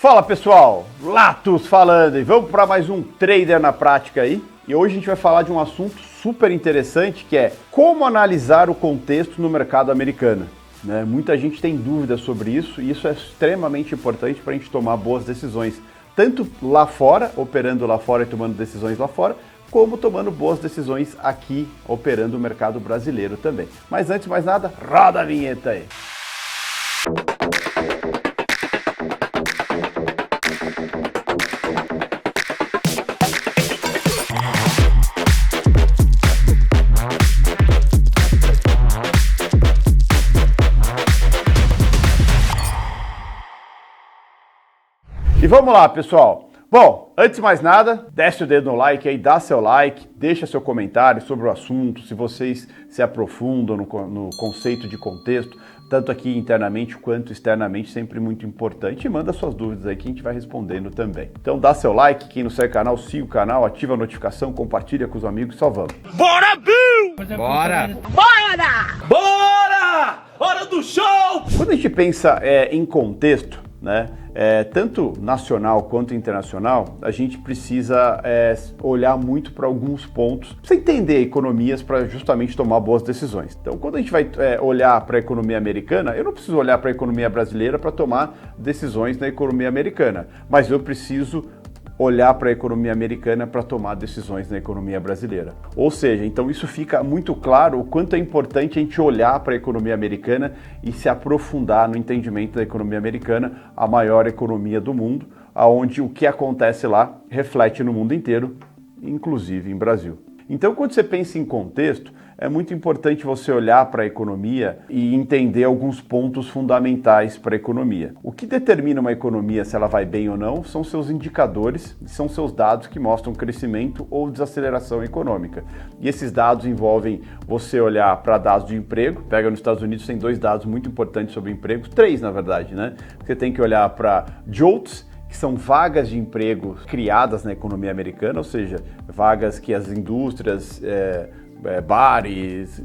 Fala pessoal, Latos falando e vamos para mais um Trader na Prática aí. E hoje a gente vai falar de um assunto super interessante que é como analisar o contexto no mercado americano. Muita gente tem dúvidas sobre isso e isso é extremamente importante para a gente tomar boas decisões, tanto lá fora, operando lá fora e tomando decisões lá fora, como tomando boas decisões aqui, operando o mercado brasileiro também. Mas antes de mais nada, roda a vinheta aí! E vamos lá, pessoal. Bom, antes de mais nada, desce o dedo no like aí, dá seu like, deixa seu comentário sobre o assunto, se vocês se aprofundam no conceito de contexto, tanto aqui internamente quanto externamente, sempre muito importante. E manda suas dúvidas aí que a gente vai respondendo também. Então dá seu like, quem não segue o canal, siga o canal, ativa a notificação, compartilha com os amigos e só vamos. Bora, Bill! Bora! Bora! Bora! Hora do show! Quando a gente pensa em contexto, tanto nacional quanto internacional, a gente precisa olhar muito para alguns pontos, precisa entender economias para justamente tomar boas decisões. Então, quando a gente vai olhar para a economia americana, eu não preciso olhar para a economia brasileira para tomar decisões na economia americana, mas eu preciso olhar para a economia americana para tomar decisões na economia brasileira. Ou seja, então isso fica muito claro o quanto é importante a gente olhar para a economia americana e se aprofundar no entendimento da economia americana, a maior economia do mundo, onde o que acontece lá reflete no mundo inteiro, inclusive em Brasil. Então, quando você pensa em contexto, é muito importante você olhar para a economia e entender alguns pontos fundamentais para a economia. O que determina uma economia, se ela vai bem ou não, são seus indicadores, são seus dados que mostram crescimento ou desaceleração econômica. E esses dados envolvem você olhar para dados de emprego, pega nos Estados Unidos, tem 2 dados muito importantes sobre emprego, 3 na verdade, Você tem que olhar para JOLTS, que são vagas de emprego criadas na economia americana, ou seja, vagas que as indústrias, bares,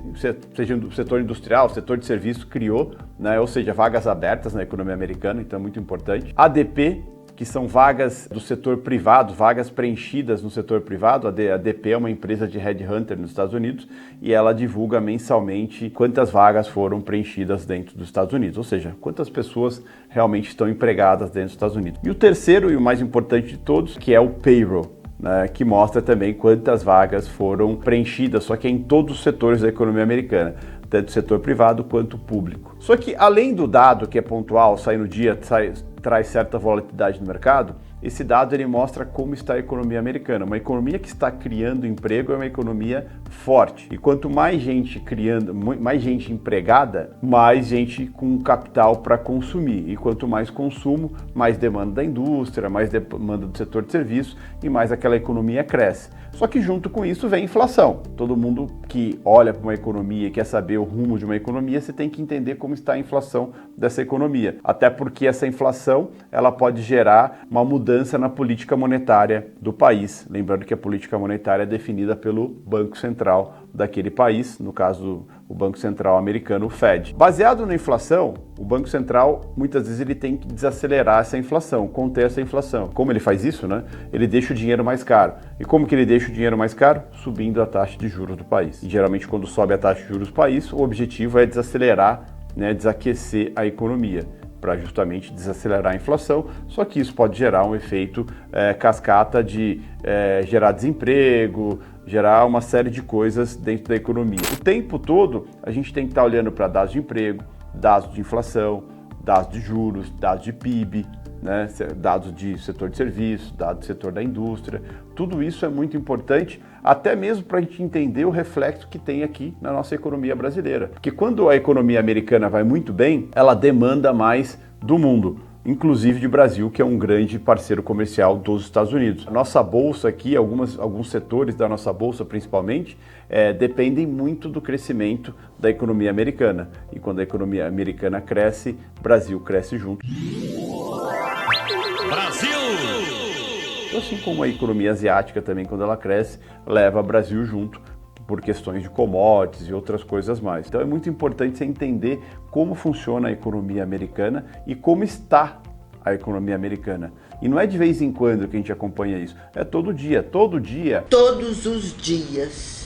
seja o setor industrial, o setor de serviço criou, ou seja, vagas abertas na economia americana, então é muito importante. ADP, que são vagas do setor privado, vagas preenchidas no setor privado. A ADP é uma empresa de headhunter nos Estados Unidos e ela divulga mensalmente quantas vagas foram preenchidas dentro dos Estados Unidos, ou seja, quantas pessoas realmente estão empregadas dentro dos Estados Unidos. E o terceiro e o mais importante de todos, que é o payroll, que mostra também quantas vagas foram preenchidas, só que é em todos os setores da economia americana, tanto setor privado quanto público. Só que além do dado que é pontual, sai no dia, traz certa volatilidade no mercado, esse dado ele mostra como está a economia americana. Uma economia que está criando emprego é uma economia forte. E quanto mais gente criando, mais gente empregada, mais gente com capital para consumir. E quanto mais consumo, mais demanda da indústria, mais demanda do setor de serviços e mais aquela economia cresce. Só que junto com isso vem inflação. Todo mundo que olha para uma economia e quer saber o rumo de uma economia, você tem que entender como está a inflação dessa economia. Até porque essa inflação ela pode gerar uma mudança na política monetária do país. Lembrando que a política monetária é definida pelo Banco Central daquele país, no caso o Banco Central americano, o Fed. Baseado na inflação, o Banco Central muitas vezes ele tem que desacelerar essa inflação, conter essa inflação. Como ele faz isso? Ele deixa o dinheiro mais caro. E como que ele deixa o dinheiro mais caro? Subindo a taxa de juros do país. E geralmente quando sobe a taxa de juros do país, o objetivo é desacelerar, desaquecer a economia, para justamente desacelerar a inflação, só que isso pode gerar um efeito cascata de gerar desemprego, gerar uma série de coisas dentro da economia. O tempo todo a gente tem que estar olhando para dados de emprego, dados de inflação, dados de juros, dados de PIB, dados de setor de serviços, dados do setor da indústria. Tudo isso é muito importante, até mesmo para a gente entender o reflexo que tem aqui na nossa economia brasileira. Porque quando a economia americana vai muito bem, ela demanda mais do mundo, inclusive de Brasil, que é um grande parceiro comercial dos Estados Unidos. A nossa bolsa aqui, alguns setores da nossa bolsa principalmente, dependem muito do crescimento da economia americana. E quando a economia americana cresce, Brasil cresce junto. Brasil! Assim como a economia asiática também, quando ela cresce, leva o Brasil junto por questões de commodities e outras coisas mais. Então é muito importante você entender como funciona a economia americana e como está a economia americana. E não é de vez em quando que a gente acompanha isso, é todo dia. Todos os dias,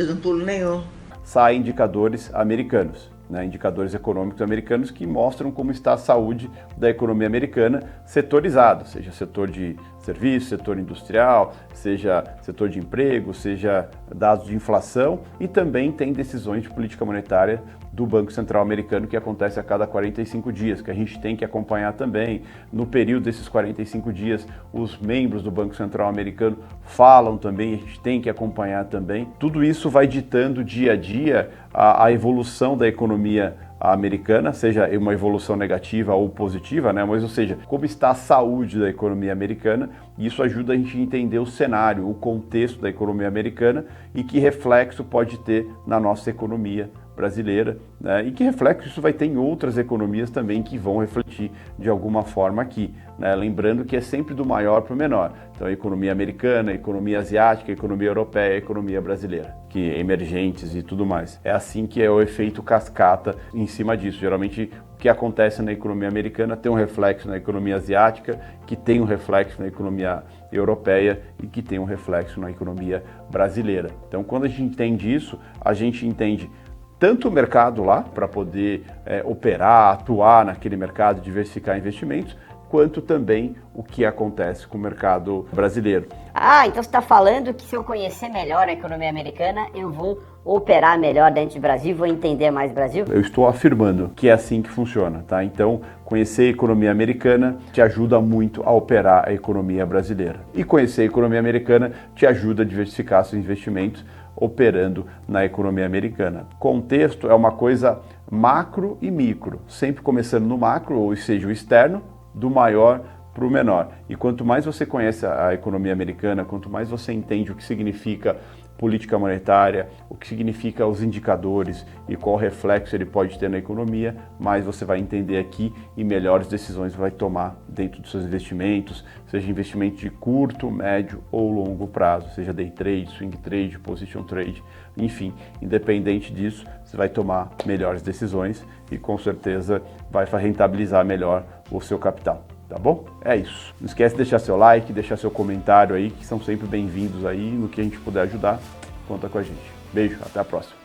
não pulo nenhum. Saem indicadores americanos, né, indicadores econômicos americanos que mostram como está a saúde da economia americana setorizada, seja setor de serviço, setor industrial, seja setor de emprego, seja dados de inflação, e também tem decisões de política monetária do Banco Central americano que acontece a cada 45 dias, que a gente tem que acompanhar também. No período desses 45 dias, os membros do Banco Central americano falam também, a gente tem que acompanhar também. Tudo isso vai ditando dia a dia a evolução da economia americana, seja uma evolução negativa ou positiva, né? Mas, ou seja, como está a saúde da economia americana, e isso ajuda a gente a entender o cenário, o contexto da economia americana e que reflexo pode ter na nossa economia brasileira, né? E que reflexo isso vai ter em outras economias também que vão refletir de alguma forma aqui, né? Lembrando que é sempre do maior para o menor. Então, a economia americana, a economia asiática, a economia europeia, a economia brasileira, que emergentes e tudo mais. É assim que é o efeito cascata em cima disso. Geralmente, o que acontece na economia americana tem um reflexo na economia asiática, que tem um reflexo na economia europeia e que tem um reflexo na economia brasileira. Então, quando a gente entende isso, a gente entende tanto o mercado lá, para poder operar, atuar naquele mercado, diversificar investimentos, quanto também o que acontece com o mercado brasileiro. Ah, então você está falando que se eu conhecer melhor a economia americana, eu vou operar melhor dentro do Brasil, vou entender mais o Brasil? Eu estou afirmando que é assim que funciona, tá? Então, conhecer a economia americana te ajuda muito a operar a economia brasileira. E conhecer a economia americana te ajuda a diversificar seus investimentos operando na economia americana. Contexto é uma coisa macro e micro, sempre começando no macro, ou seja, o externo, do maior para o menor. E quanto mais você conhece a economia americana, quanto mais você entende o que significa política monetária, o que significa os indicadores e qual reflexo ele pode ter na economia, mais você vai entender aqui e melhores decisões vai tomar dentro dos seus investimentos, seja investimento de curto, médio ou longo prazo, seja day trade, swing trade, position trade, enfim, independente disso, você vai tomar melhores decisões e com certeza vai rentabilizar melhor o seu capital. Tá bom? É isso. Não esquece de deixar seu like, deixar seu comentário aí, que são sempre bem-vindos aí no que a gente puder ajudar. Conta com a gente. Beijo, até a próxima.